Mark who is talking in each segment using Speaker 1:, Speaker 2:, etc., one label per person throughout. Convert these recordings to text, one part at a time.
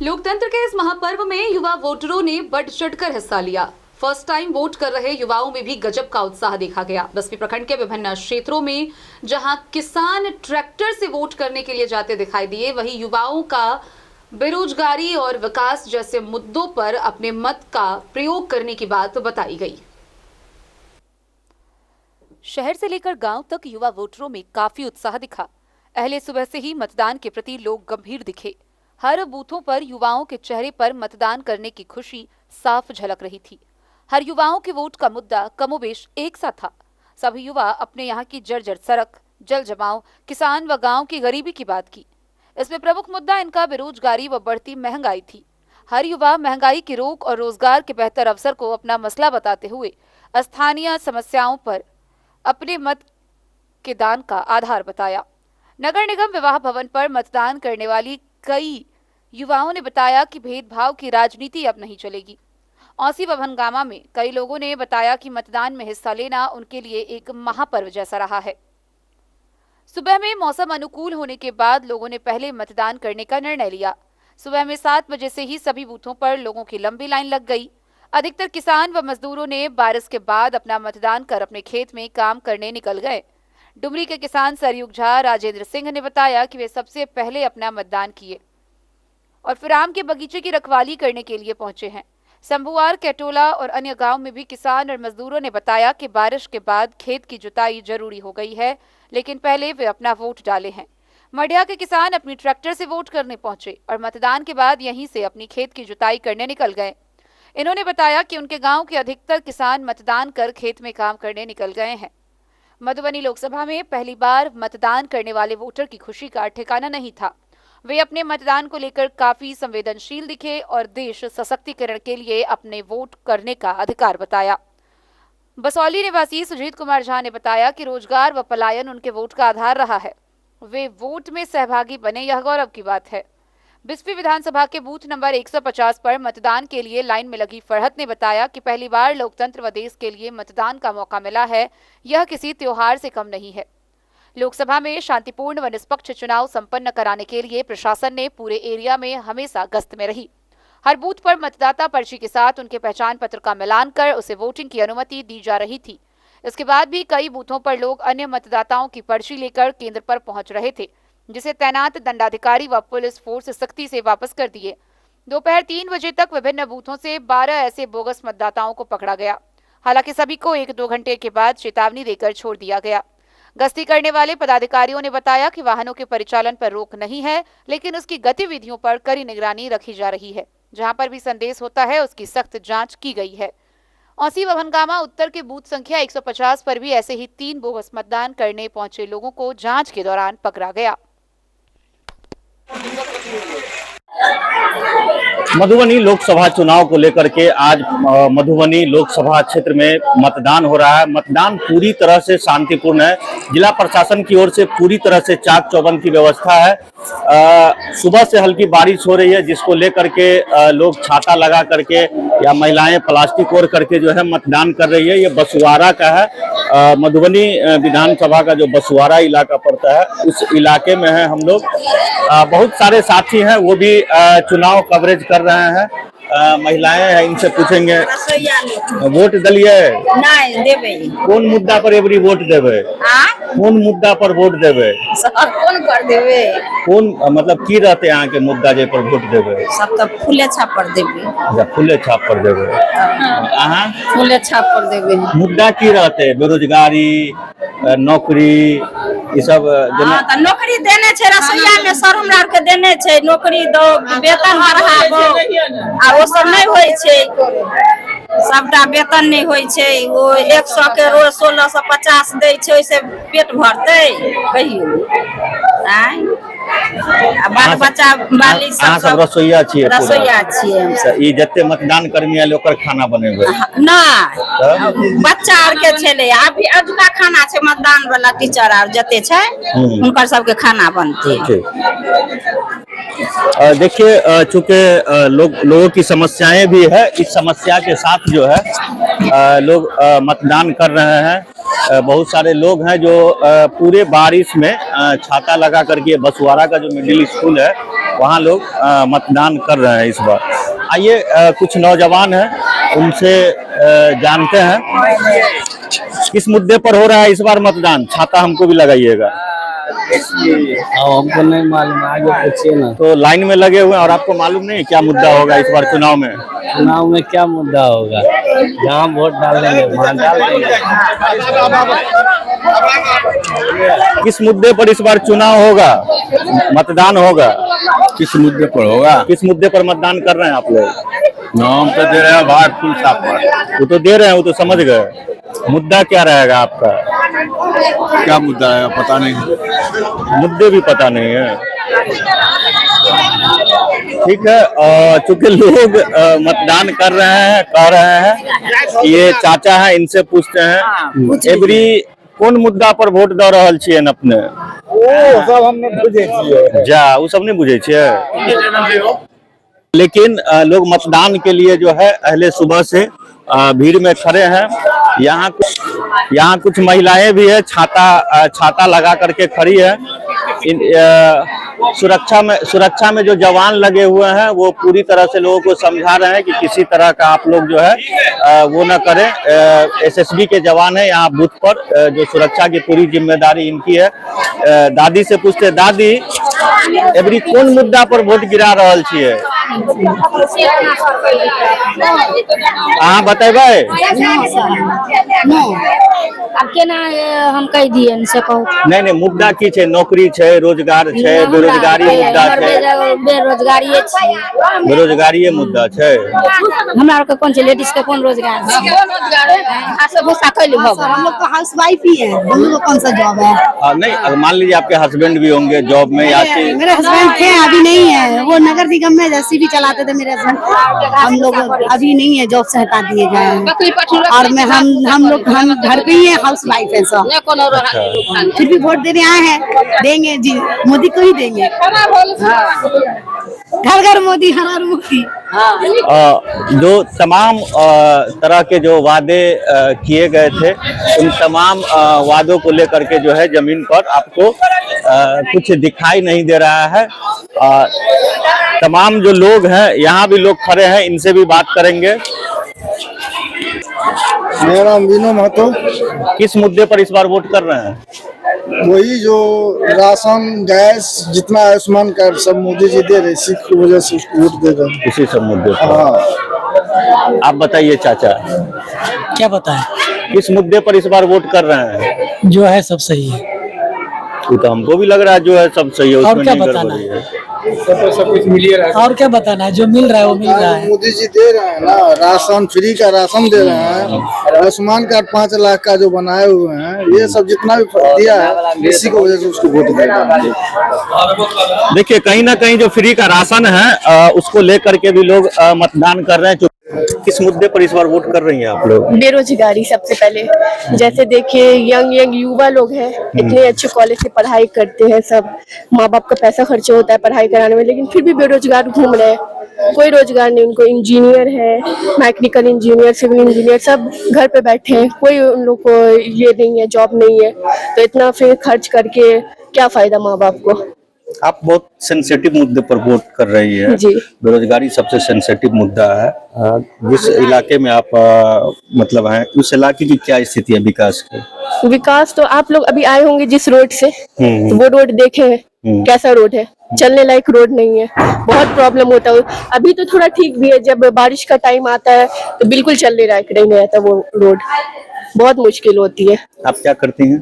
Speaker 1: लोकतंत्र के इस महापर्व में युवा वोटरों ने बढ़ चढ़कर हिस्सा लिया। फर्स्ट टाइम वोट कर रहे युवाओं में भी गजब का उत्साह देखा गया। बस्ती प्रखंड के विभिन्न क्षेत्रों में जहां किसान ट्रैक्टर से वोट करने के लिए जाते दिखाई दिए, वहीं युवाओं का बेरोजगारी और विकास जैसे मुद्दों पर अपने मत का प्रयोग करने की बात बताई गई। शहर से लेकर गांव तक युवा वोटरों में काफी उत्साह दिखा। पहले सुबह से ही मतदान के प्रति लोग गंभीर दिखे। हर बूथों पर युवाओं के चेहरे पर मतदान करने की खुशी साफ झलक रही थी। हर युवाओं के वोट का मुद्दा कमोबेश एक सा था। सभी युवा अपने यहाँ की जर्जर सड़क, जल जमाव, किसान व गांव की गरीबी की बात की। इसमें प्रमुख मुद्दा इनका बेरोजगारी व बढ़ती महंगाई थी। हर युवा महंगाई की रोक और रोजगार के बेहतर अवसर को अपना मसला बताते हुए स्थानीय समस्याओं पर अपने मत के दान का आधार बताया। नगर निगम विवाह भवन पर मतदान करने वाली कई युवाओं ने बताया कि भेदभाव की राजनीति अब नहीं चलेगी। औसी व भनगामा में कई लोगों ने बताया कि मतदान में हिस्सा लेना उनके लिए एक महापर्व जैसा रहा है। सुबह में मौसम अनुकूल होने के बाद लोगों ने पहले मतदान करने का निर्णय लिया। सुबह में 7 बजे से ही सभी बूथों पर लोगों की लंबी लाइन लग गई। अधिकतर किसान व मजदूरों ने बारिश के बाद अपना मतदान कर अपने खेत में काम करने निकल गए। डुमरी के किसान सरयुग झा राजेंद्र सिंह ने बताया कि वे सबसे पहले अपना मतदान किए और फिर आम के बगीचे की रखवाली करने के लिए पहुंचे हैं। संभुआर, कैटोला और अन्य गांव में भी किसान और मजदूरों ने बताया कि बारिश के बाद खेत की जुताई जरूरी हो गई है, लेकिन पहले वे अपना वोट डाले हैं। मडिया के किसान अपनी ट्रैक्टर से वोट करने पहुंचे और मतदान के बाद यहीं से अपनी खेत की जुताई करने निकल गए। इन्होंने बताया कि उनके गाँव के अधिकतर किसान मतदान कर खेत में काम करने निकल गए हैं। मधुबनी लोकसभा में पहली बार मतदान करने वाले वोटर की खुशी का ठिकाना नहीं था। वे अपने मतदान को लेकर काफी संवेदनशील दिखे और देश सशक्तिकरण के लिए अपने वोट करने का अधिकार बताया। बसौली निवासी सुजीत कुमार झा ने बताया कि रोजगार व पलायन उनके वोट का आधार रहा है। वे वोट में सहभागी बने, यह गौरव की बात है। बिस्फी विधानसभा के बूथ नंबर 150 पर मतदान के लिए लाइन में लगी फरहत ने बताया कि पहली बार लोकतंत्र व देश के लिए मतदान का मौका मिला है, यह किसी त्योहार से कम नहीं है। लोकसभा में शांतिपूर्ण व निष्पक्ष चुनाव संपन्न कराने के लिए प्रशासन ने पूरे एरिया में हमेशा गश्त में रही। हर बूथ पर मतदाता पर्ची के साथ उनके पहचान पत्र का मिलान कर उसे वोटिंग की अनुमति दी जा रही थी। इसके बाद भी कई बूथों पर लोग अन्य मतदाताओं की पर्ची लेकर केंद्र पर पहुंच रहे थे, जिसे तैनात दंडाधिकारी व पुलिस फोर्स सख्ती से वापस कर दिए। दोपहर 3 बजे तक विभिन्न बूथों से 12 ऐसे बोगस मतदाताओं को पकड़ा गया। हालांकि सभी को 1-2 घंटे के बाद चेतावनी देकर छोड़ दिया गया। गश्ती करने वाले पदाधिकारियों ने बताया कि वाहनों के परिचालन पर रोक नहीं है, लेकिन उसकी गतिविधियों पर कड़ी निगरानी रखी जा रही है। जहां पर भी संदेश होता है उसकी सख्त जांच की गई है। औसी व भनगामा उत्तर के बूथ संख्या 150 पर भी ऐसे ही 3 बोगस मतदान करने पहुंचे लोगों को जांच के दौरान पकड़ा गया।
Speaker 2: मधुबनी लोकसभा चुनाव को लेकर के आज मधुबनी लोकसभा क्षेत्र में मतदान हो रहा है। मतदान पूरी तरह से शांतिपूर्ण है। जिला प्रशासन की ओर से पूरी तरह से चाक चौबंद की व्यवस्था है। सुबह से हल्की बारिश हो रही है, जिसको लेकर के लोग छाता लगा करके या महिलाएं प्लास्टिक ओढ़ करके जो है मतदान कर रही है। ये बसुआरा का है। मधुबनी विधानसभा का जो बसुआरा इलाका पड़ता है, उस इलाके में है हम लोग। बहुत सारे साथी हैं, वो भी चुनाव कवरेज कर रहे हैं। महिलाएं हैं, इनसे पूछेंगे वोट दलिए
Speaker 3: नहीं देवे।
Speaker 2: कौन मुद्दा पर एवरी वोट देवे? कौन मुद्दा पर वोट देवे?
Speaker 3: कौन कर देवे?
Speaker 2: कौन मतलब की रहते यहाँ के मुद्दा जे पर वोट देवे?
Speaker 3: सब तो फूले छाप पर देवे।
Speaker 2: अच्छा, फूले छाप पर देवे। अहाँ
Speaker 3: फूले छाप पर देवे।
Speaker 2: मुद्दा की रहते? बेरोजगारी, नौकरी, ये सब
Speaker 3: तो नौकरी देने छे, रसोईया में सर हमरा के देने छे, नौकरी दो, वेतन बढ़ाबो, आ वो सब नहीं होय छे। सबटा वेतन नहीं होय छे। वो 100 के रोज 1650 दे छे, ओइसे पेट भरते कहियो? बाल बच्चा बाली सब
Speaker 2: रसोईया छिए?
Speaker 3: रसोईया छिए हम।
Speaker 2: ई जते मतदान कर्मी आयल ओकर खाना बनेबे?
Speaker 3: नहीं, बच्चा आर के छले। अभी अजुका खाना छे, मतदान वाला टीचर आर जते छे उनकर सबके खाना बनते।
Speaker 2: देखिए, चूंकि लोगों की समस्याएं भी है, इस समस्या के साथ जो है लोग मतदान कर रहे हैं। बहुत सारे लोग हैं जो पूरे बारिश में छाता लगा करके, बसुआरा का जो मिडिल स्कूल है वहाँ लोग मतदान कर रहे हैं इस बार। आइए कुछ नौजवान हैं, उनसे जानते हैं किस मुद्दे पर हो रहा है इस बार मतदान। छाता हमको भी लगाइएगा।
Speaker 4: हमको नहीं मालूम, आगे पूछिए ना।
Speaker 2: तो लाइन में लगे हुए हैं और आपको मालूम नहीं क्या मुद्दा होगा इस बार चुनाव में?
Speaker 4: चुनाव में क्या मुद्दा होगा? जहाँ वोट डालेंगे वहाँ डाल देंगे।
Speaker 2: किस मुद्दे पर इस बार चुनाव होगा, मतदान होगा?
Speaker 5: किस मुद्दे पर होगा?
Speaker 2: किस मुद्दे पर मतदान कर रहे हैं आप लोग?
Speaker 5: नाम तो दे रहे हैं भारतपुर साहब पर।
Speaker 2: वो तो दे रहे हैं, वो तो समझ गए। मुद्दा क्या रहेगा आपका?
Speaker 5: क्या मुद्दा है पता नहीं।
Speaker 2: मुद्दे भी पता नहीं है। ठीक है, चूंकि लोग मतदान कर रहे हैं, कह रहे हैं, ये चाचा है, इनसे पूछते हैं एवरी कौन मुद्दा पर वोट दे रहल छियै अपने?
Speaker 4: सब हमने बुझे छियै।
Speaker 2: जा वो सब नहीं बुझे छियै, लेकिन लोग मतदान के लिए जो है अहले सुबह से भीड़ में खड़े हैं। यहाँ कुछ महिलाएं भी है, छाता लगा करके खड़ी है। सुरक्षा में जो जवान लगे हुए हैं वो पूरी तरह से लोगों को समझा रहे हैं कि किसी तरह का आप लोग जो है वो न करें। एसएसबी के जवान है यहाँ बूथ पर, जो सुरक्षा की पूरी जिम्मेदारी इनकी है। दादी से पूछते, दादी एवरी कौन मुद्दा पर वोट गिरा रहल छियै? अहाँ बतेबै?
Speaker 6: अब केना हम कह दिए इनसे कहू।
Speaker 2: नहीं मुद्दा की छै? नौकरी छै, रोजगार छै, बेरोजगारी मुद्दा छै?
Speaker 6: बेरोजगारिये छियै।
Speaker 2: बेरोजगारी मुद्दा छै।
Speaker 6: हमरा आर के कौन छै, लेडीज के कौन रोजगार छै?
Speaker 7: हम लोग तो हाउस वाइफ ही है, हम लोग को कौन सा जॉब है?
Speaker 2: नहीं, अगर मान लीजिए आपके हस्बैंड भी होंगे जॉब में या
Speaker 7: मेरे हस्बैंड थे, अभी नहीं है। वो नगर निगम में जैसी भी चलाते थे मेरे हस्बैंड। हम लोग अभी नहीं है, जॉब से हटा दिए गए हैं। और मैं हम लोग घर पे ही है, हाउस वाइफ है सब। फिर भी वोट देने आए हैं, देंगे जी, मोदी को ही देंगे। घर घर मोदी, हर हर मोदी।
Speaker 2: जो तमाम तरह के जो वादे किए गए थे, उन तमाम वादों को लेकर के जो है जमीन पर आपको कुछ दिखाई नहीं दे रहा है। तमाम जो लोग हैं, यहाँ भी लोग खड़े हैं, इनसे भी बात करेंगे।
Speaker 8: मेरा नाम विनो महतो।
Speaker 2: किस मुद्दे पर इस बार वोट कर रहे हैं?
Speaker 8: वही जो राशन, गैस, जितना आयुष्मान कार्ड सब मोदी जी दे रहे, इसी की वजह से उसको वोट दे रहे हैं।
Speaker 2: इसी सब मुद्दे पर।
Speaker 8: हाँ,
Speaker 2: आप बताइए चाचा,
Speaker 4: क्या बताएं?
Speaker 2: किस मुद्दे पर इस बार वोट कर रहे हैं?
Speaker 4: जो है सब सही है।
Speaker 2: वो तो हमको भी लग रहा है जो है सब सही है, उसमें
Speaker 4: और क्या
Speaker 2: नहीं
Speaker 4: बताना
Speaker 2: गड़बड़ी है।
Speaker 5: सब कुछ मिल रहा है।
Speaker 4: और क्या बताना है, जो मिल रहा है वो मिल रहा है।
Speaker 8: मोदी जी दे रहे हैं ना, राशन, फ्री का राशन दे रहे हैं। आयुष्मान कार्ड 5 लाख का जो बनाए हुए हैं, ये सब जितना भी दिया है, इसी की वजह से उसको वोट दे रहे हैं।
Speaker 2: देखिए, कहीं ना कहीं जो फ्री का राशन है उसको लेकर के भी लोग मतदान कर रहे हैं। किस मुद्दे पर इस बार वोट कर रही हैं आप लोग?
Speaker 9: बेरोजगारी सबसे पहले। जैसे देखिए, यंग युवा लोग हैं, इतने अच्छे कॉलेज से पढ़ाई करते हैं, सब माँ बाप का पैसा खर्च होता है पढ़ाई कराने में, लेकिन फिर भी बेरोजगार घूम रहे हैं। कोई रोजगार नहीं उनको। इंजीनियर है, मैकेनिकल इंजीनियर, सिविल इंजीनियर, सब घर पे बैठे हैं। कोई उन लोग को ये नहीं है, जॉब नहीं है, तो इतना फिर खर्च करके क्या फायदा माँ बाप को।
Speaker 2: आप बहुत सेंसिटिव मुद्दे पर वोट कर रही है।
Speaker 9: जी।
Speaker 2: बेरोजगारी सबसे सेंसिटिव मुद्दा है। जिस इलाके में आप मतलब हैं, उस इलाके की क्या स्थिति है विकास की?
Speaker 9: विकास तो आप लोग अभी आए होंगे जिस रोड से, तो वो रोड देखे हैं कैसा रोड है। चलने लायक रोड नहीं है, बहुत प्रॉब्लम होता है। अभी तो थोड़ा ठीक भी है, जब बारिश का टाइम आता है तो बिल्कुल चलने लायक नहीं रहता वो रोड, बहुत मुश्किल होती है।
Speaker 2: आप क्या करती हैं?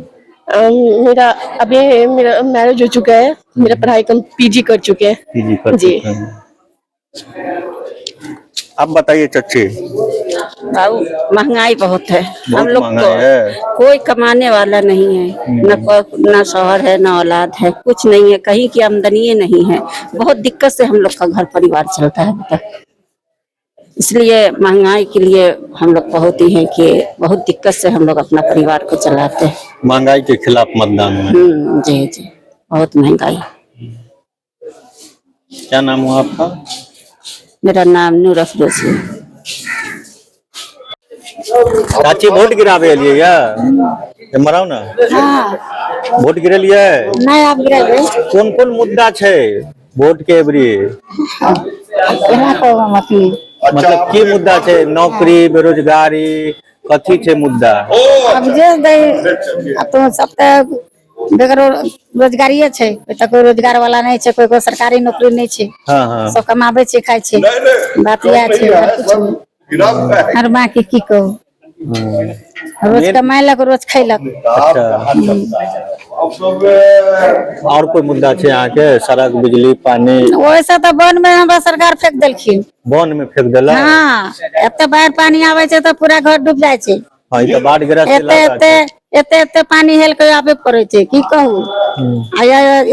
Speaker 9: मेरा मैरिज हो चुका है, मेरा पढ़ाई पीजी कर चुके हैं।
Speaker 2: पीजी कर
Speaker 9: जी।
Speaker 2: चुके हैं। आप बताइए चच्ची।
Speaker 3: बाबू, महंगाई बहुत है, हम लोग
Speaker 2: महंगाई है।
Speaker 3: कोई कमाने वाला नहीं है, न शौहर है, न औलाद है, कुछ नहीं है, कहीं की आमदनी नहीं है। बहुत दिक्कत से हम लोग का घर परिवार चलता है बेटा। इसलिए महंगाई के लिए हम लोग बहुत ही हैं कि बहुत दिक्कत से हम लोग अपना परिवार को चलाते हैं।
Speaker 2: महंगाई के खिलाफ मतदान में।
Speaker 3: जी जी, बहुत महंगाई।
Speaker 2: क्या नाम हुआ आपका?
Speaker 3: मेरा नाम नूर अफरोज है।
Speaker 2: चाची वोट गिरावे लिए या मराओ ना? वोट गिरे लिए?
Speaker 6: नहीं आप गिरा
Speaker 2: कौन कौन मुद्दा छे वोट के एवरी मतलब की मुद्दा छै? नौकरी, बेरोजगारी, कथी छै मुद्दा?
Speaker 7: अब जे दे अब तो सब तक बेरोजगारिये छै, कोई तक कोई रोजगार वाला नहीं छै, कोई सरकारी नौकरी नहीं छै।
Speaker 2: हाँ हाँ
Speaker 7: सब कमाबे छै, खाय छै, बात यह छै। और कुछ हर बाकी की कहू, रोज कमाइलक रोज खैलक।
Speaker 2: अच्छा और कोई मुद्दा छै यहाँ के? सड़क, बिजली, पानी?
Speaker 7: वैसे तो वन में हमरा सरकार फेंक देलखिन।
Speaker 2: वन में फेंक देला?
Speaker 7: हाँ, एते बाढ़ पानी आवे छै तो पूरा घर डूब जाय छै।
Speaker 2: हाँ, ई तो बाढ़ ग्रस्त इलाका छै।
Speaker 7: एते पानी हेल के आबे पड़े छै, की कहू।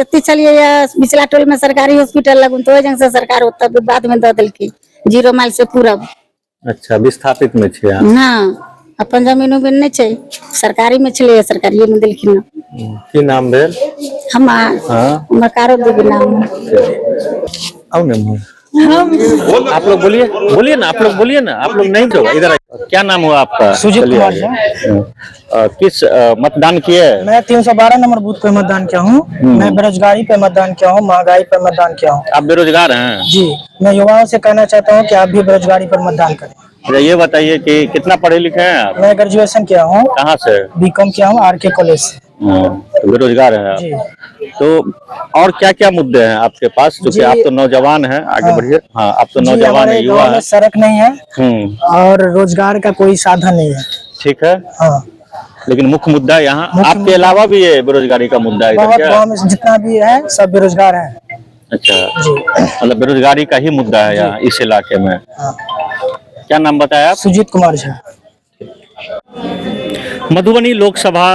Speaker 7: एते चलिए बिचला टोल में सरकारी हॉस्पिटल लगन तो जंग से सरकार ओतऽ बाद में द देलखिन 0 माइल से पूरब।
Speaker 2: अच्छा, विस्थापित में छै?
Speaker 7: हाँ, अपन जमीन उमीन नहीं छै, सरकारी में छले, सरकारी में देलखिन।
Speaker 2: की नाम भेल?
Speaker 7: हमर कारो देवी नाम।
Speaker 2: आओ ना, आप लोग बोलिए, बोलिए ना, आप लोग बोलिए ना, आप लोग नहीं तो इधर। क्या नाम हुआ आपका?
Speaker 10: सुजीत कुमार जी।
Speaker 2: किस मतदान किए?
Speaker 10: मैं 312 नंबर बूथ पे मतदान किया हूँ। मैं बेरोजगारी पे मतदान किया हूँ, महंगाई पे मतदान किया हूँ।
Speaker 2: आप बेरोजगार हैं?
Speaker 10: जी, मैं युवाओं से कहना चाहता हूँ कि आप भी बेरोजगारी पर मतदान करें।
Speaker 2: अच्छा, ये बताइए कि कितना पढ़े लिखे हैं आप?
Speaker 10: मैं ग्रेजुएशन किया हूँ।
Speaker 2: कहाँ से?
Speaker 10: बीकॉम किया हूँ RK कॉलेज से।
Speaker 2: बेरोजगार है
Speaker 10: जी।
Speaker 2: तो और क्या क्या मुद्दे हैं आपके पास? क्योंकि आप तो नौजवान हैं, आगे बढ़िए। हाँ, आप तो नौजवान है, युवा है।
Speaker 10: सड़क नहीं है और रोजगार का कोई साधन नहीं है।
Speaker 2: ठीक है।
Speaker 10: हाँ,
Speaker 2: लेकिन मुख्य मुद्दा यहाँ आपके अलावा भी ये बेरोजगारी का मुद्दा है?
Speaker 10: बहुत गाँव में जितना भी है सब बेरोजगार है।
Speaker 2: अच्छा, मतलब बेरोजगारी का ही मुद्दा है यहाँ इस इलाके में। क्या नाम बताया आप?
Speaker 10: सुजीत कुमार झा।
Speaker 2: मधुबनी लोकसभा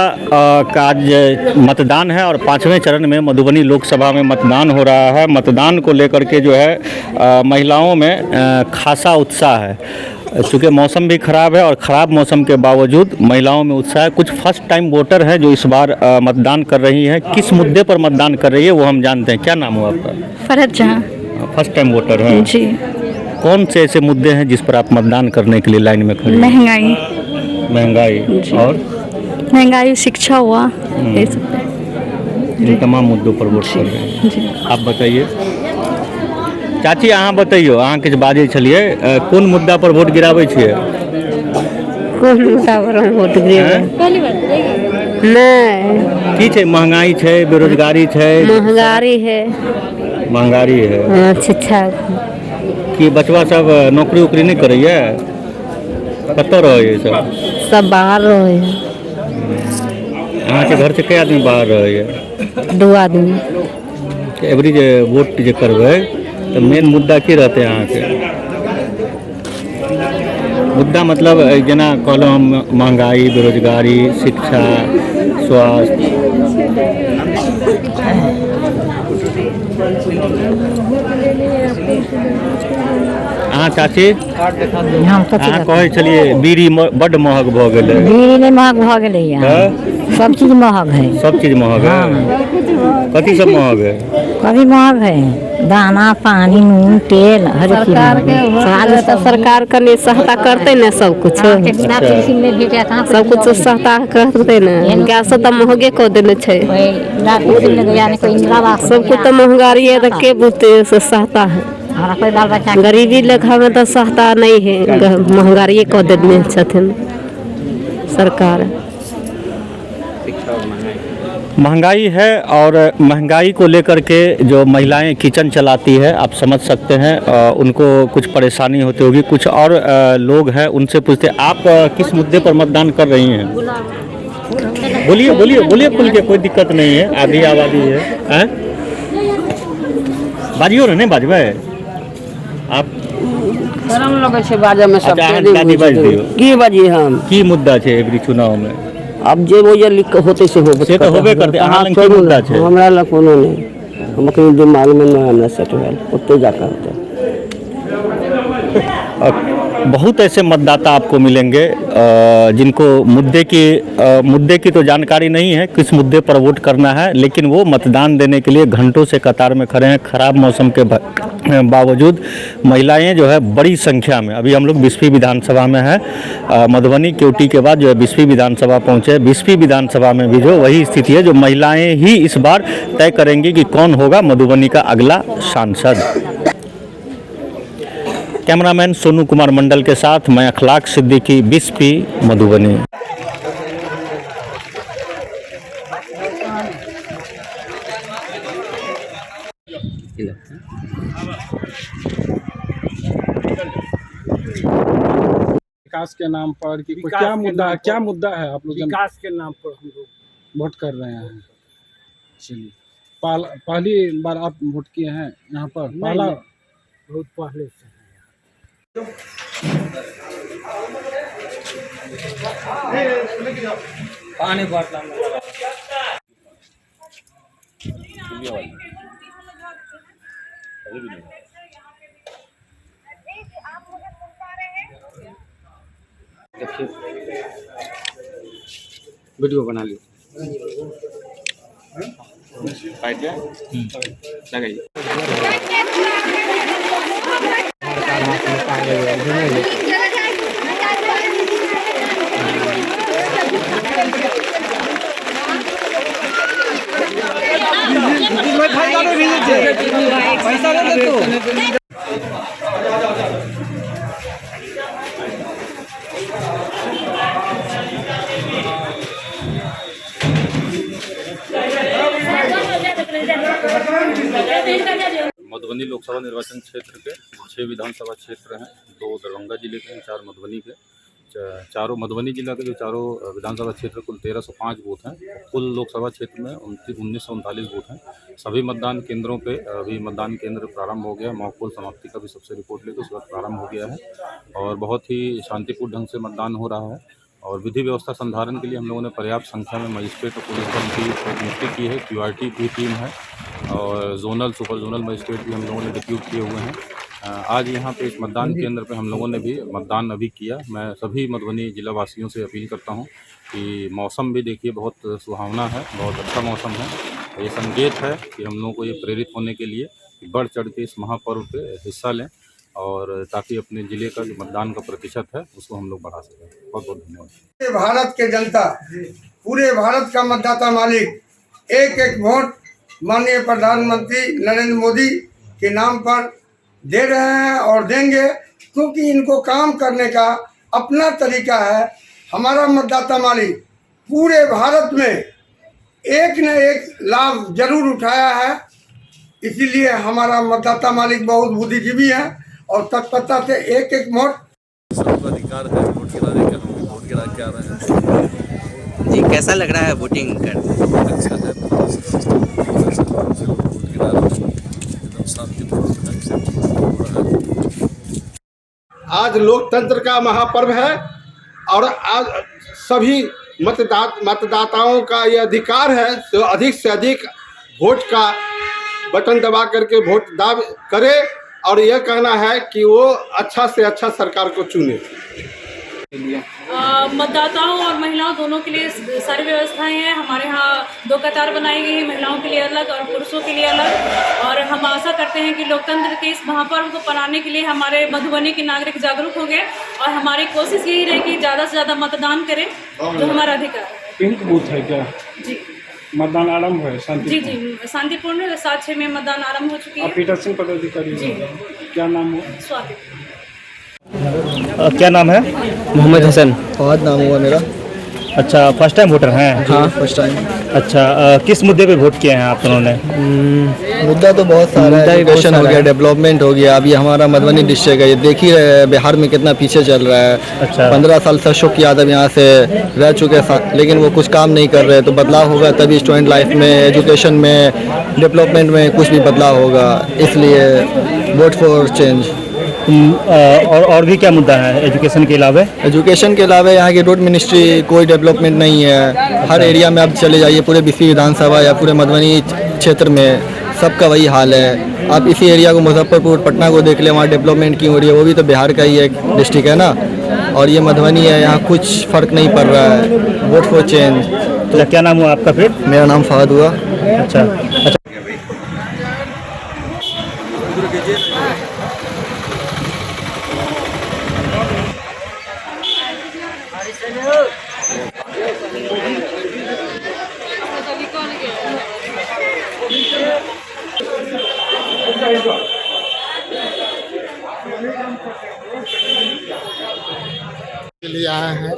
Speaker 2: का आज मतदान है और 5वें चरण में मधुबनी लोकसभा में मतदान हो रहा है। मतदान को लेकर के जो है महिलाओं में खासा उत्साह है। चूँकि मौसम भी खराब है और ख़राब मौसम के बावजूद महिलाओं में उत्साह है। कुछ फर्स्ट टाइम वोटर हैं जो इस बार मतदान कर रही हैं। किस मुद्दे पर मतदान कर रही है वो हम जानते हैं। क्या नाम हुआ आपका?
Speaker 11: फरहत जहां।
Speaker 2: फर्स्ट टाइम वोटर हैं
Speaker 11: जी।
Speaker 2: कौन से ऐसे मुद्दे हैं जिस पर आप मतदान करने के लिए लाइन में खड़े?
Speaker 11: महंगाई।
Speaker 2: महंगाई और
Speaker 11: महंगाई, शिक्षा हुआ, ये सब
Speaker 2: इन तमाम मुद्दों पर वोट कर रहे हैं। आप बताइए चाची, अहाँ बताइयो, अहाँ किछु बाजै छलिए, कोन मुद्दा पर वोट गिराबै छियै?
Speaker 11: कोन मुद्दा पर वोट गिराबै? नहीं,
Speaker 2: की छै? महंगाई छै, बेरोजगारी छै?
Speaker 11: महंगाई है।
Speaker 2: महंगाई है।
Speaker 11: शिक्षा
Speaker 2: कि बचवा सब नौकरी उकरी नहीं करैए? कतऽ रहैए सब?
Speaker 11: सब बाहर रहे।
Speaker 2: अहाँके घर से कई आदमी बाहर रहैए?
Speaker 11: 2 आदमी।
Speaker 2: एवरी जे वोट जे करबै तो मेन मुद्दा की रहते अहाँके? मुद्दा मतलब जेना कहलहुँ हम, महंगाई, बेरोजगारी, शिक्षा, स्वास्थ्य। अहाँ चाची, अहाँ कहै छलिए बीड़ी बड्ड महग भऽ गेलै।
Speaker 11: बीड़ी नहीं महग भऽ गेलै, सब चीज महग है।
Speaker 2: सब चीज महग है? कथी सब महग है?
Speaker 11: कभी महग है, दाना, पानी, नून, तेल, हर चीज। सरकार कने सहायता करते न, सब कुछ सब कुछ सहायता करते न। गैस तो महगे कऽ देने छै, सब कुछ तो महंगाई है, तो के बुझते सहायता है। गरीबी लेखा में तो सहायता नहीं है, महंगाई कऽ देने छथिन सरकार।
Speaker 2: महंगाई है और महंगाई को लेकर के जो महिलाएं किचन चलाती है, आप समझ सकते हैं उनको कुछ परेशानी होती होगी। कुछ और लोग हैं, उनसे पूछते हैं, आप किस मुद्दे पर मतदान कर रही हैं? बोलिए बोलिए बोलिए खुल के, कोई दिक्कत नहीं है, आधी आबादी है। बाजियो ना, नहीं बाजबै आप?
Speaker 12: शरम लगे छै बाजे में। सब
Speaker 2: दादी बाज दियो।
Speaker 12: की बाजी हम? की
Speaker 2: मुद्दा छै एवरी चुनाव में?
Speaker 12: अब जे वो लिख होते से
Speaker 2: तो होबे करते। अहाँ लग की मुद्दा छै?
Speaker 12: हमरा लग कोनो नहीं, हम कहीं दिमाग में नहीं हमरा सेट भेल, ओते जाकर होते।
Speaker 2: बहुत ऐसे मतदाता आपको मिलेंगे जिनको मुद्दे की तो जानकारी नहीं है, किस मुद्दे पर वोट करना है, लेकिन वो मतदान देने के लिए घंटों से कतार में खड़े हैं। खराब मौसम के बावजूद महिलाएं जो है बड़ी संख्या में, अभी हम लोग 20वीं विधानसभा में हैं, मधुबनी केवटी के बाद जो है 20वीं विधानसभा पहुंचे। 20वीं विधानसभा में भी जो वही स्थिति है, जो महिलाएं ही इस बार तय करेंगी कि कौन होगा मधुबनी का अगला सांसद। कैमरामैन सोनू कुमार मंडल के साथ मैं अखलाक सिद्दीकी, 20P मधुबनी।
Speaker 13: विकास के नाम पर कि क्या मुद्दा है आप लोग? विकास के नाम पर हम लोग वोट कर रहे हैं। चलिए, पहली बार आप वोट किए हैं यहाँ पर? पहला बहुत पहले से पानी बोतल वीडियो बना ली लगाइए। पैसा दे तू।
Speaker 14: मधुबनी लोकसभा निर्वाचन क्षेत्र के 6 विधानसभा क्षेत्र हैं, 2 दरभंगा जिले के हैं, 4 मधुबनी के। चारों मधुबनी जिला के जो चारों विधानसभा क्षेत्र कुल 1305 बूथ हैं। कुल लोकसभा क्षेत्र में 1939 बूथ हैं। सभी मतदान केंद्रों पे अभी मतदान केंद्र प्रारंभ हो गया। मॉकपोल समाप्ति का भी सबसे रिपोर्ट लेकर उस वक्त प्रारंभ हो गया है और बहुत ही शांतिपूर्ण ढंग से मतदान हो रहा है। और विधि व्यवस्था संधारण के लिए हम लोगों ने पर्याप्त संख्या में मजिस्ट्रेट और पुलिस बल की नियुक्ति की है। QRT की टीम है और जोनल सुपर जोनल मजिस्ट्रेट भी हम लोगों ने डिप्यूट किए हुए हैं। आज यहाँ पे इस मतदान केंद्र पे हम लोगों ने भी मतदान अभी किया। मैं सभी मधुबनी जिला वासियों से अपील करता हूँ कि मौसम भी देखिए बहुत सुहावना है, बहुत अच्छा मौसम है। ये संकेत है कि हम लोगों को ये प्रेरित होने के लिए बढ़ चढ़ के इस महापर्व पे हिस्सा लें और ताकि अपने जिले का जो मतदान का प्रतिशत है उसको हम लोग बढ़ा सकें। बहुत बहुत धन्यवाद।
Speaker 8: भारत के जनता, पूरे भारत का मतदाता मालिक एक एक वोट माननीय प्रधानमंत्री नरेंद्र मोदी के नाम पर दे रहे हैं और देंगे, क्योंकि इनको काम करने का अपना तरीका है। हमारा मतदाता मालिक पूरे भारत में एक न एक लाभ जरूर उठाया है, इसीलिए हमारा मतदाता मालिक बहुत बुद्धिजीवी है और तत्परता से एक एक वोट
Speaker 15: सबका अधिकार है वोट गिराने का। हम भी वोट गिरा के आ रहे हैं।
Speaker 16: जी, कैसा लग रहा है वोटिंग कर?
Speaker 15: अच्छा है, वोट गिरा रहे हैं एकदम शांतिपूर्ण ढंग से हो रहा है।
Speaker 8: आज लोकतंत्र का महापर्व है और आज सभी मतदाताओं का ये अधिकार है तो अधिक से अधिक वोट का बटन दबा करके वोट दाव करे और यह कहना है कि वो अच्छा से अच्छा सरकार को चुने।
Speaker 17: मतदाताओं और महिलाओं दोनों के लिए सारी व्यवस्थाएं हैं। हमारे यहाँ 2 कतार बनाई गई है, महिलाओं के लिए अलग और पुरुषों के लिए अलग। और हम आशा करते हैं कि लोकतंत्र के इस महापर्व को मनाने के लिए हमारे मधुबनी के नागरिक जागरूक हो गए और हमारी कोशिश यही रहे कि ज़्यादा से ज़्यादा मतदान करें, जो हमारा अधिकार है।
Speaker 13: पिंक बूथ है क्या?
Speaker 17: जी,
Speaker 13: मतदान आरंभ है
Speaker 17: जी शांतिपूर्ण 7-6 में मतदान आरंभ हो चुकी है।
Speaker 13: आप पीठासीन पदाधिकारी जी, क्या नाम हो?
Speaker 17: स्वाति।
Speaker 2: क्या नाम है?
Speaker 18: मोहम्मद हसन। फहद नाम हुआ मेरा।
Speaker 2: अच्छा, फर्स्ट टाइम वोटर हैं?
Speaker 18: हाँ, फर्स्ट टाइम।
Speaker 2: अच्छा, किस मुद्दे पे वोट किए हैं आप दोनों ने?
Speaker 18: मुद्दा तो बहुत सारा है। एजुकेशन हो गया, डेवलपमेंट हो गया। अभी हमारा मधुबनी डिस्ट्रिक्ट है, ये देख ही रहे हैं बिहार में कितना पीछे चल रहा है।
Speaker 2: अच्छा।
Speaker 18: 15 साल से अशोक यादव यहाँ से रह चुके हैं, लेकिन वो कुछ काम नहीं कर रहे। तो बदलाव होगा तभी स्टूडेंट लाइफ में, एजुकेशन में, डेवलपमेंट में कुछ भी बदलाव होगा। इसलिए वोट फॉर चेंज।
Speaker 2: और भी क्या मुद्दा है एजुकेशन के अलावा?
Speaker 18: एजुकेशन के अलावा यहाँ की रोड मिनिस्ट्री कोई डेवलपमेंट नहीं है। हर एरिया में आप चले जाइए, पूरे 20वीं विधानसभा या पूरे मधुबनी क्षेत्र में सबका वही हाल है। आप इसी एरिया को मुजफ्फरपुर पटना को देख लें, वहाँ डेवलपमेंट क्यों हो रही है? वो भी तो बिहार का ही एक डिस्ट्रिक्ट है ना, और ये मधुबनी है, यहाँ कुछ फ़र्क नहीं पड़ रहा है। Vote for change.
Speaker 2: तो क्या नाम हुआ आपका फिर?
Speaker 18: मेरा नाम फहद हुआ।
Speaker 2: अच्छा।
Speaker 8: के लिए आए हैं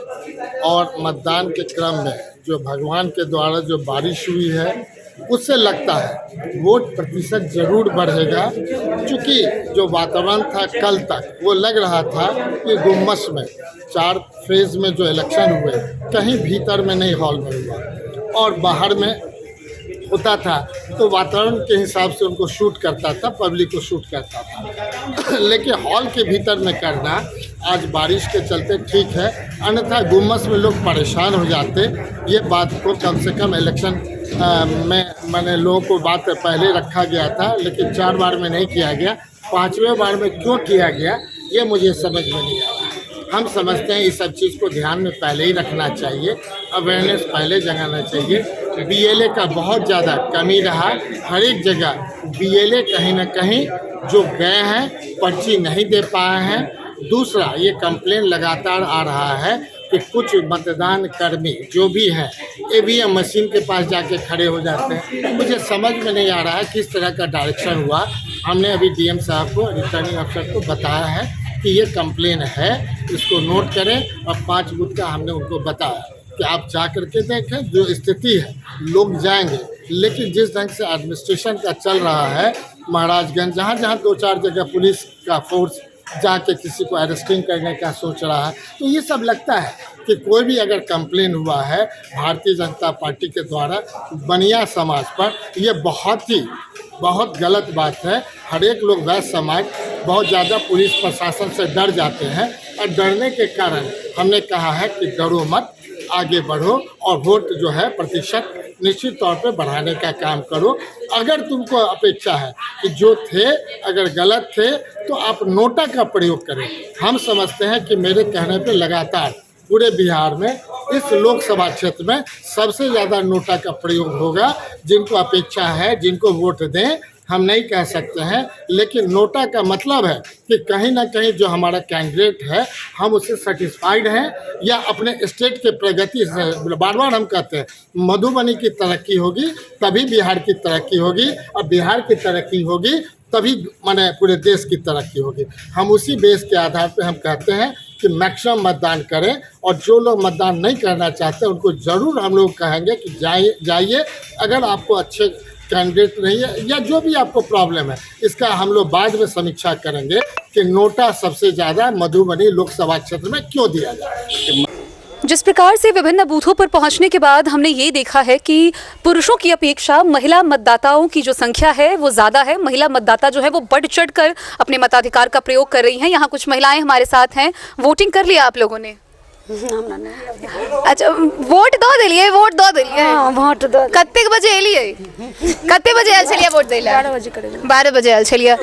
Speaker 8: और मतदान के क्रम में जो भगवान के द्वारा जो बारिश हुई है उससे लगता है वोट प्रतिशत जरूर बढ़ेगा, क्योंकि जो वातावरण था कल तक वो लग रहा था कि गुम्मस में 4 फेज में जो इलेक्शन हुए कहीं भीतर में नहीं हॉल में हुआ और बाहर में होता था, तो वातावरण के हिसाब से उनको शूट करता था, पब्लिक को शूट करता था। लेकिन हॉल के भीतर में करना आज बारिश के चलते ठीक है, अन्यथा गुम्मस में लोग परेशान हो जाते। ये बात को कम से कम इलेक्शन में मैंने लोगों को बात पहले रखा गया था, लेकिन 4 बार में नहीं किया गया। 5वें बार में क्यों किया गया ये मुझे समझ में नहीं आ रहा। हम समझते हैं इस सब चीज़ को ध्यान में पहले ही रखना चाहिए, अवेयरनेस पहले जगाना चाहिए। बीएलए का बहुत ज़्यादा कमी रहा, हर एक जगह बीएलए कहीं ना कहीं जो गए हैं पर्ची नहीं दे पाए हैं। दूसरा ये कंप्लेन लगातार आ रहा है कि कुछ मतदान कर्मी जो भी हैं ईवीएम मशीन के पास जाके खड़े हो जाते हैं। मुझे समझ में नहीं आ रहा है किस तरह का डायरेक्शन हुआ। हमने अभी डीएम साहब को, रिटर्निंग अफसर को बताया है कि ये कंप्लेन है, इसको नोट करें और 5 बूथ का हमने उनको बताया कि आप जा करके देखें जो स्थिति है, लोग जाएंगे। लेकिन जिस ढंग से एडमिनिस्ट्रेशन का चल रहा है महाराजगंज, जहाँ जहाँ 2-4 जगह पुलिस का फोर्स जाके किसी को अरेस्टिंग करने का सोच रहा है, तो ये सब लगता है कि कोई भी अगर कंप्लेन हुआ है भारतीय जनता पार्टी के द्वारा बनिया समाज पर, ये बहुत गलत बात है। हर एक लोग वैश्य समाज बहुत ज़्यादा पुलिस प्रशासन से डर जाते हैं और डरने के कारण हमने कहा है कि डरो मत, आगे बढ़ो और वोट जो है प्रतिशत निश्चित तौर पे बढ़ाने का काम करो। अगर तुमको अपेक्षा है कि जो थे अगर गलत थे तो आप नोटा का प्रयोग करें। हम समझते हैं कि मेरे कहने पे लगातार पूरे बिहार में इस लोकसभा क्षेत्र में सबसे ज़्यादा नोटा का प्रयोग होगा। जिनको अपेक्षा है, जिनको वोट दें, हम नहीं कह सकते हैं, लेकिन नोटा का मतलब है कि कहीं ना कहीं जो हमारा कैंडिडेट है हम उससे सेटिस्फाइड हैं या अपने स्टेट के प्रगति से। बार बार हम कहते हैं मधुबनी की तरक्की होगी तभी बिहार की तरक्की होगी, और बिहार की तरक्की होगी तभी माने पूरे देश की तरक्की होगी। हम उसी बेस के आधार पर हम कहते हैं कि मैक्सिमम मतदान करें, और जो लोग मतदान नहीं करना चाहते उनको ज़रूर हम लोग कहेंगे कि जाइए। अगर आपको अच्छे कैंडिडेट नहीं है या जो भी आपको प्रॉब्लम है, इसका हम लोग बाद में समीक्षा करेंगे कि नोटा सबसे ज़्यादा मधुबनी लोकसभा क्षेत्र में क्यों दिया जाए।
Speaker 1: जिस प्रकार से विभिन्न बूथों पर पहुंचने के बाद हमने ये देखा है कि पुरुषों की अपेक्षा महिला मतदाताओं की जो संख्या है वो ज़्यादा है। महिला मतदाता जो है वो बढ़ चढ़ कर अपने मताधिकार का प्रयोग कर रही हैं। यहाँ कुछ महिलाएं हमारे साथ हैं। वोटिंग कर लिया आप लोगों ने? अच्छा, वोट दो दिलिए? वोट दो दिलिए?
Speaker 6: वोट दो।
Speaker 1: कत्ते बजे एलिए? कत्ते बजे आयल छलिए वोट देला?
Speaker 6: 12 बजे करेंगे।
Speaker 1: 12 बजे आयल छलिए।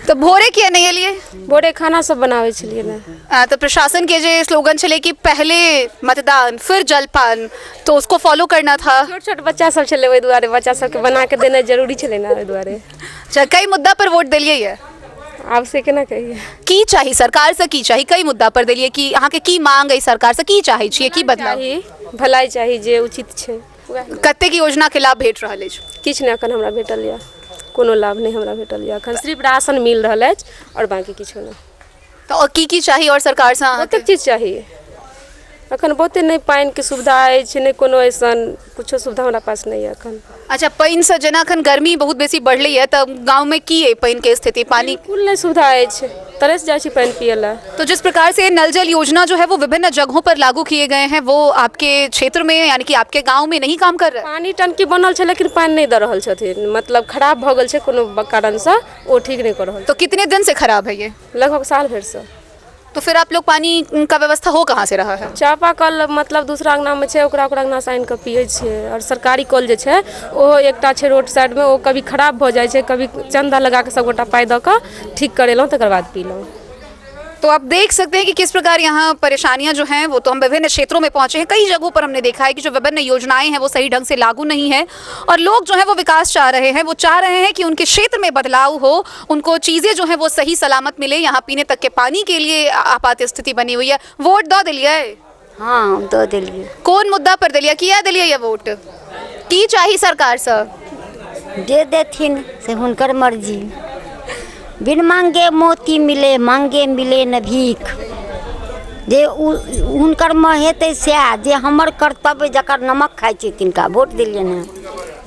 Speaker 1: तो भोरे किया नहीं एलिए?
Speaker 6: भोरे खाना सब बनावे छलिए ना।
Speaker 1: तो प्रशासन के जो स्लोगन चले कि पहले मतदान फिर जलपान, तो उसको फॉलो करना था।
Speaker 6: छोट बच्चा सब चले ओहि दुआरे बच्चा सबके बना के देना जरूरी छले ना ओहि दुआरे।
Speaker 1: अच्छा, कई मुद्दा पर वोट दिलिए ये?
Speaker 6: आप से केना कहिए
Speaker 1: की चाहिए सरकार से? की चाहिए कई मुद्दा पर दिलिए कि अहाँ के की मांग है सरकार से? की चाहिए छिए? की बदलाव?
Speaker 6: भलाई चाहिए जे उचित छै।
Speaker 1: कते की योजना के लाभ भेट रहल अछि?
Speaker 6: किछ नै अखन हमरा भेटल या, कोनो लाभ नहीं हमरा भेटल या। अखन सिर्फ राशन मिल रहल अछि और बाकी किछो नै।
Speaker 1: तो की चाहिए और सरकार से?
Speaker 6: बहुते चीज चाहिए। अखन बहुते नहीं पानी के सुविधा अछि, नहीं कोनो ऐसन कुछो सुविधा हमरा पास नहीं है अखन।
Speaker 1: अच्छा, पानी से जेना अखन गर्मी बहुत बेसी बढ़ली है, तब गांव में की है पानी के स्थिति? पानी
Speaker 6: कुल नहीं सुविधा अछि, तरस जाय छी पानी पियला।
Speaker 1: तो जिस प्रकार से नल जल योजना जो है वो विभिन्न जगहों पर लागू किए गए हैं, वो आपके क्षेत्र में यानी कि आपके गांव में नहीं काम कर रहा है?
Speaker 6: पानी टंकी बनल छै लेकिन पानी नहीं द रहल छथिन, मतलब खराब भ गेल छै कोनो कारण से, ओ ठीक नहीं कर रहल।
Speaker 1: तो कितने दिन से खराब है ये?
Speaker 6: लगभग साल भर से।
Speaker 1: तो फिर आप लोग पानी का व्यवस्था हो कहाँ से रहा है?
Speaker 6: चापाकल मतलब दूसरा अंगना में छै, ओकरा अंगना से आनि के पिए छै। और सरकारी कल जे छै ओ एकटा छै रोड साइड में, ओ कभी खराब भ जाय छै, कभी चंदा लगा के सब गोटा पाई द के ठीक करेलौं, तकर बाद पीलौं।
Speaker 1: तो आप देख सकते हैं कि किस प्रकार यहाँ परेशानियां जो हैं वो, तो हम विभिन्न क्षेत्रों में पहुंचे हैं। कई जगहों पर हमने देखा है कि जो विभिन्न योजनाएं हैं वो सही ढंग से लागू नहीं है, और लोग जो हैं वो विकास चाह रहे हैं। वो चाह रहे हैं कि उनके क्षेत्र में बदलाव हो, उनको चीज़ें जो हैं वो सही सलामत मिले। यहाँ पीने तक के पानी के लिए आपात स्थिति बनी हुई है। वोट दो दिलिए?
Speaker 6: हाँ, दो दिलिए।
Speaker 1: कौन मुद्दा पर दिलिए? किया दिलिए ये वोट? की चाहिए सरकार से?
Speaker 6: दे देथिन से हुनकर मर्जी।
Speaker 11: बिन मांगे मोती मिले, मांगे मिले न भीख। जे उनकर में हेतै सएह, जे हमर कर्तव्य जकर नमक खाइ छै तिनका वोट दिलियन है।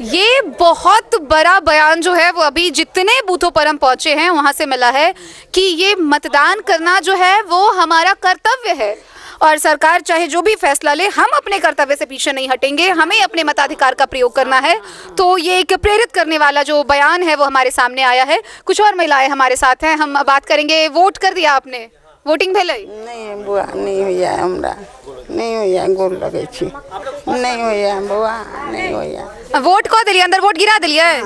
Speaker 1: ये बहुत बड़ा बयान जो है वो अभी जितने बूथों पर हम पहुंचे हैं वहां से मिला है कि ये मतदान करना जो है वो हमारा कर्तव्य है और सरकार चाहे जो भी फैसला ले, हम अपने कर्तव्य से पीछे नहीं हटेंगे, हमें अपने मताधिकार का प्रयोग करना है। तो ये एक प्रेरित करने वाला जो बयान है वो हमारे सामने आया है। कुछ और महिलाएं हमारे साथ हैं, हम बात करेंगे। वोट कर दिया आपने? वोटिंग भेलै?
Speaker 16: नहीं बुआ, नहीं होइया हमरा, नहीं होइया, गोर लगै छी, नहीं होइया बुआ, नहीं होइया।
Speaker 1: वोट कऽ देलियै, अंदर वोट गिरा देलियै?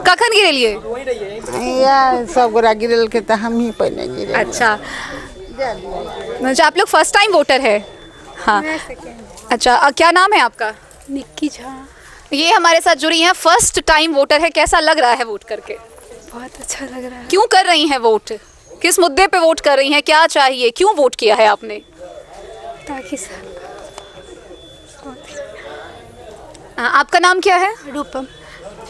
Speaker 1: कखन गिरेलियै?
Speaker 16: या सब गोरा गिरल के त हम ही पहले गिरे।
Speaker 1: अच्छा, आप लोग फर्स्ट टाइम वोटर है? हाँ, अच्छा, क्या नाम है आपका?
Speaker 6: निक्की झा।
Speaker 1: ये हमारे साथ जुड़ी हैं, फर्स्ट टाइम वोटर है। कैसा लग रहा है वोट करके?
Speaker 6: बहुत अच्छा लग रहा है।
Speaker 1: क्यों कर रही हैं वोट? किस मुद्दे पे वोट कर रही हैं? क्या चाहिए? क्यों वोट किया है आपने?
Speaker 6: ताकि
Speaker 1: आपका नाम क्या है?
Speaker 6: रूपम।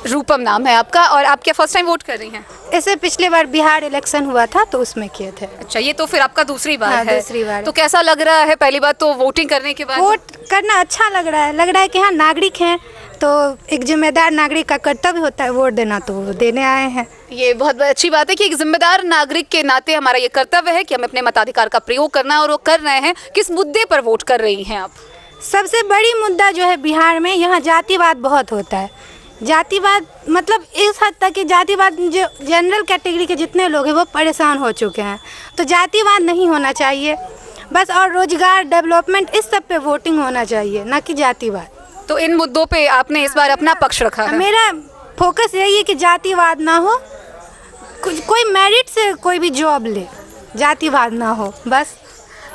Speaker 1: रूपम नाम है आपका, और आप क्या फर्स्ट टाइम वोट कर रही हैं?
Speaker 6: ऐसे पिछले बार बिहार इलेक्शन हुआ था तो उसमें किए थे।
Speaker 1: अच्छा, ये तो फिर आपका दूसरी बार है?
Speaker 6: दूसरी बार।
Speaker 1: तो कैसा लग रहा है पहली बार तो वोटिंग करने के बाद?
Speaker 6: वोट करना अच्छा लग रहा है कि हाँ नागरिक हैं, तो एक जिम्मेदार नागरिक का कर्तव्य होता है वोट देना, तो देने आए हैं।
Speaker 1: ये बहुत अच्छी बात है कि एक जिम्मेदार नागरिक के नाते हमारा ये कर्तव्य है कि हमें अपने मताधिकार का प्रयोग करना है, और वो कर रहे हैं। किस मुद्दे पर वोट कर रही हैं आप?
Speaker 6: सबसे बड़ी मुद्दा जो है बिहार में, यहाँ जातिवाद बहुत होता है। जातिवाद मतलब इस हद तक कि जातिवाद जो जनरल कैटेगरी के जितने लोग हैं वो परेशान हो चुके हैं, तो जातिवाद नहीं होना चाहिए बस। और रोजगार, डेवलपमेंट, इस सब पे वोटिंग होना चाहिए, ना कि जातिवाद।
Speaker 1: तो इन मुद्दों पे आपने इस बार अपना पक्ष रखा है?
Speaker 6: मेरा फोकस यही है कि जातिवाद ना हो, कोई मेरिट से कोई भी जॉब ले, जातिवाद ना हो बस।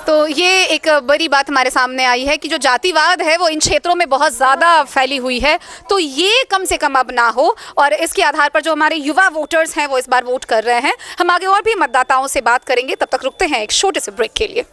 Speaker 1: तो ये एक बड़ी बात हमारे सामने आई है कि जो जातिवाद है वो इन क्षेत्रों में बहुत ज़्यादा फैली हुई है, तो ये कम से कम अब ना हो, और इसके आधार पर जो हमारे युवा वोटर्स हैं वो इस बार वोट कर रहे हैं। हम आगे और भी मतदाताओं से बात करेंगे, तब तक रुकते हैं एक छोटे से ब्रेक के लिए।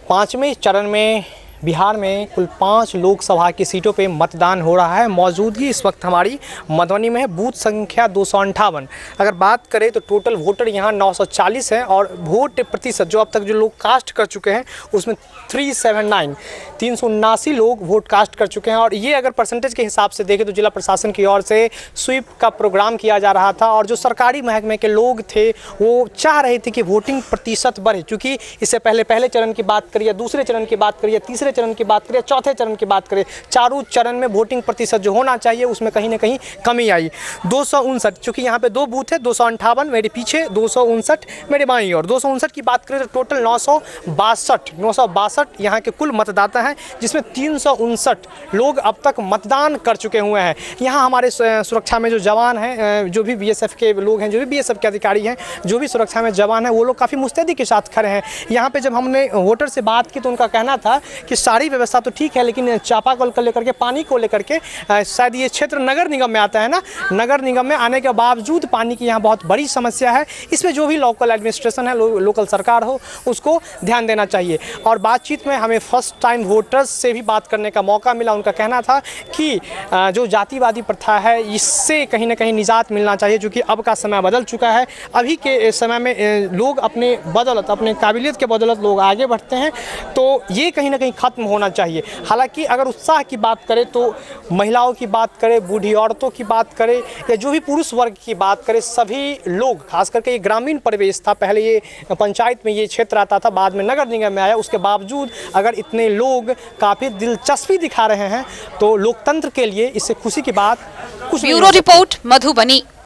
Speaker 19: 5वें चरण में बिहार में कुल 5 लोकसभा की सीटों पे मतदान हो रहा है। मौजूदगी इस वक्त हमारी मधुबनी में है, बूथ संख्या 258। अगर बात करें तो टोटल वोटर यहाँ 940 हैं, और वोट प्रतिशत जो अब तक जो लोग कास्ट कर चुके हैं उसमें 379 लोग वोट कास्ट कर चुके हैं। और ये अगर परसेंटेज के हिसाब से देखें तो जिला प्रशासन की ओर से स्वीप का प्रोग्राम किया जा रहा था, और जो सरकारी महकमे के लोग थे वो चाह रहे थे कि वोटिंग प्रतिशत बढ़े, क्योंकि इससे पहले चरण की बात करिए, दूसरे चरण की बात करिए, तीसरे चरण की बात करें, चौथे चरण की बात करें, चारों चरण में वोटिंग प्रतिशत जो होना चाहिए उसमें कहीं ना कहीं कमी आई। 259, चूँकि यहाँ पे 2 बूथ है, 258 मेरे पीछे, 259 मेरे बाईं ओर। 259 की बात करें तो टोटल 962 यहाँ के कुल मतदाता हैं, जिसमें 359 लोग अब तक मतदान कर चुके हुए हैं। यहाँ हमारे सुरक्षा में जो जवान हैं, जो भी BSF के लोग हैं, जो भी BSF के अधिकारी हैं, जो भी सुरक्षा में जवान हैं, वो लोग काफ़ी मुस्तैदी के साथ खड़े हैं। यहाँ पे जब हमने वोटर से बात की तो उनका कहना था कि सारी व्यवस्था तो ठीक है, लेकिन चापाकल को लेकर के, पानी को लेकर के, शायद ये क्षेत्र नगर निगम में आता है ना, नगर निगम में आने के बावजूद पानी की यहाँ बहुत बड़ी समस्या है। इसमें जो भी लोकल एडमिनिस्ट्रेशन है, लोकल सरकार हो, उसको ध्यान देना चाहिए। और बातचीत में हमें फर्स्ट टाइम वोटर्स से भी बात करने का मौका मिला। उनका कहना था कि जो जातिवादी प्रथा है इससे कहीं ना कहीं निजात मिलना चाहिए, क्योंकि अब का समय बदल चुका है। अभी के समय में लोग अपने बदौलत, अपने काबिलियत के बदौलत लोग आगे बढ़ते हैं, तो ये कहीं ना कहीं ख़त्म होना चाहिए। हालांकि अगर उत्साह की बात करें तो महिलाओं की बात करें, बूढ़ी औरतों की बात करें, या जो भी पुरुष वर्ग की बात करें, सभी लोग, खास करके ये ग्रामीण परिवेश था, पहले ये पंचायत में ये क्षेत्र आता था, बाद में नगर निगम में आया, उसके बावजूद अगर इतने लोग काफ़ी दिलचस्पी दिखा रहे हैं तो लोकतंत्र के लिए इससे खुशी की बात कुछ नहीं।
Speaker 1: Bureau report, Madhubani.